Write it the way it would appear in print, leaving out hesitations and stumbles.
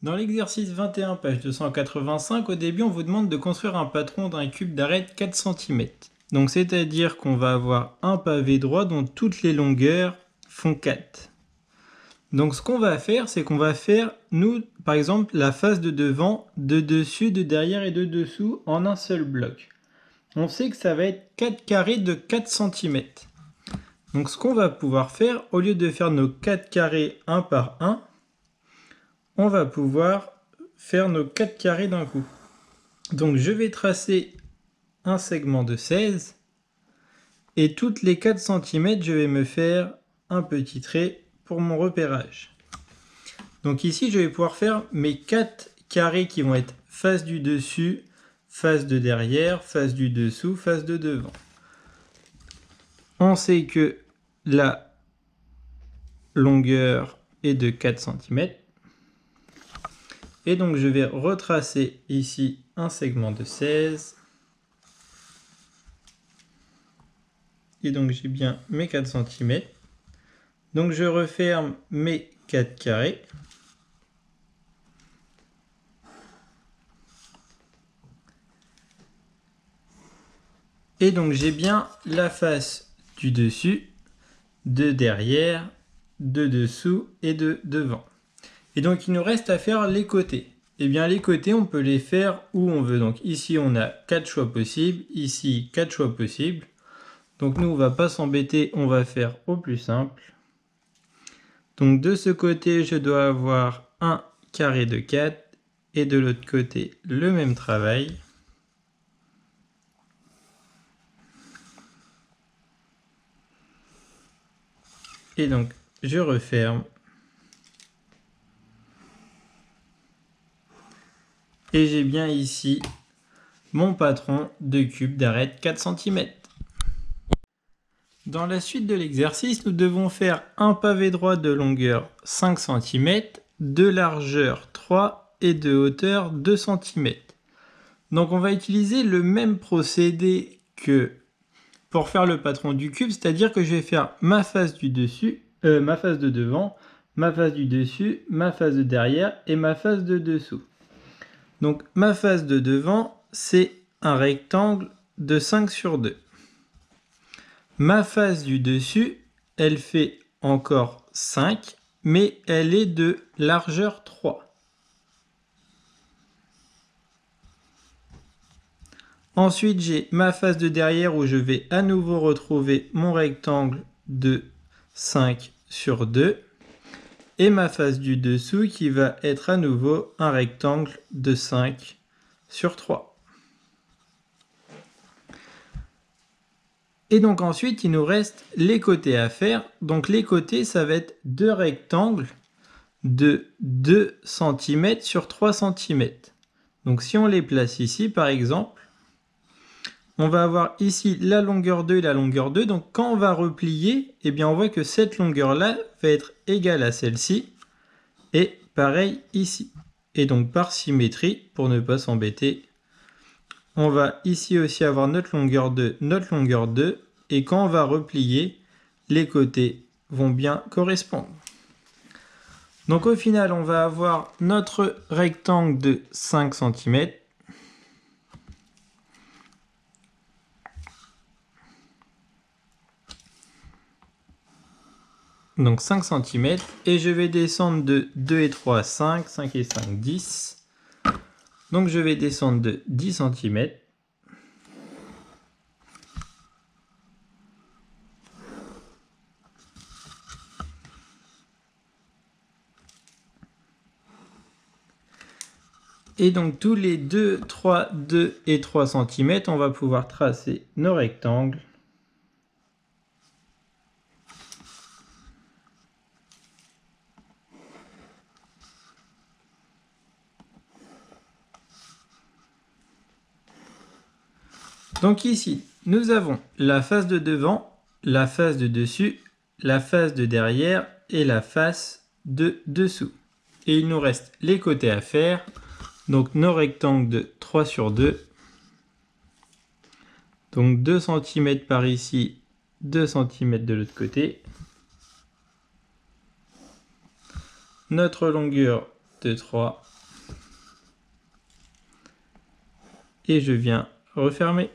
Dans l'exercice 21, page 285, au début, on vous demande de construire un patron d'un cube d'arête 4 cm. Donc, c'est-à-dire qu'on va avoir un pavé droit dont toutes les longueurs font 4. Donc, ce qu'on va faire, c'est qu'on va faire, nous, par exemple, la face de devant, de dessus, de derrière et de dessous en un seul bloc. On sait que ça va être 4 carrés de 4 cm. Donc, ce qu'on va pouvoir faire, au lieu de faire nos 4 carrés un par un, on va pouvoir faire nos 4 carrés d'un coup. Donc je vais tracer un segment de 16 et toutes les 4 cm, je vais me faire un petit trait pour mon repérage. Donc ici, je vais pouvoir faire mes 4 carrés qui vont être face du dessus, face de derrière, face du dessous, face de devant. On sait que la longueur est de 4 cm. Et donc je vais retracer ici un segment de 16. Et donc j'ai bien mes 4 cm. Donc je referme mes 4 carrés. Et donc j'ai bien la face du dessus, de derrière, de dessous et de devant. Et donc il nous reste à faire les côtés. Et bien les côtés, on peut les faire où on veut. Donc ici on a 4 choix possibles, ici 4 choix possibles. Donc nous on va pas s'embêter, on va faire au plus simple. Donc de ce côté, je dois avoir un carré de 4 et de l'autre côté le même travail. Et donc je referme. Et j'ai bien ici mon patron de cube d'arête 4 cm. Dans la suite de l'exercice, nous devons faire un pavé droit de longueur 5 cm, de largeur 3 et de hauteur 2 cm. Donc on va utiliser le même procédé que pour faire le patron du cube, c'est-à-dire que je vais faire ma face du dessus, ma face de devant, ma face du dessus, ma face de derrière et ma face de dessous. Donc ma face de devant, c'est un rectangle de 5 sur 2. Ma face du dessus, elle fait encore 5, mais elle est de largeur 3. Ensuite, j'ai ma face de derrière où je vais à nouveau retrouver mon rectangle de 5 sur 2. Et ma face du dessous qui va être à nouveau un rectangle de 5 sur 3. Et donc ensuite, il nous reste les côtés à faire. Donc les côtés, ça va être deux rectangles de 2 cm sur 3 cm. Donc si on les place ici, par exemple, on va avoir ici la longueur 2 et la longueur 2. Donc quand on va replier, eh bien on voit que cette longueur-là va être égale à celle-ci. Et pareil ici. Et donc par symétrie, pour ne pas s'embêter, on va ici aussi avoir notre longueur 2, et quand on va replier, les côtés vont bien correspondre. Donc au final, on va avoir notre rectangle de 5 cm. Donc 5 cm, et je vais descendre de 2 et 3, 5, 5 et 5, 10. Donc je vais descendre de 10 cm. Et donc tous les 2, 3, 2 et 3 cm, on va pouvoir tracer nos rectangles. Donc ici, nous avons la face de devant, la face de dessus, la face de derrière et la face de dessous. Et il nous reste les côtés à faire. Donc nos rectangles de 3 sur 2. Donc 2 cm par ici, 2 cm de l'autre côté. Notre longueur 2, 3. Et je viens refermer.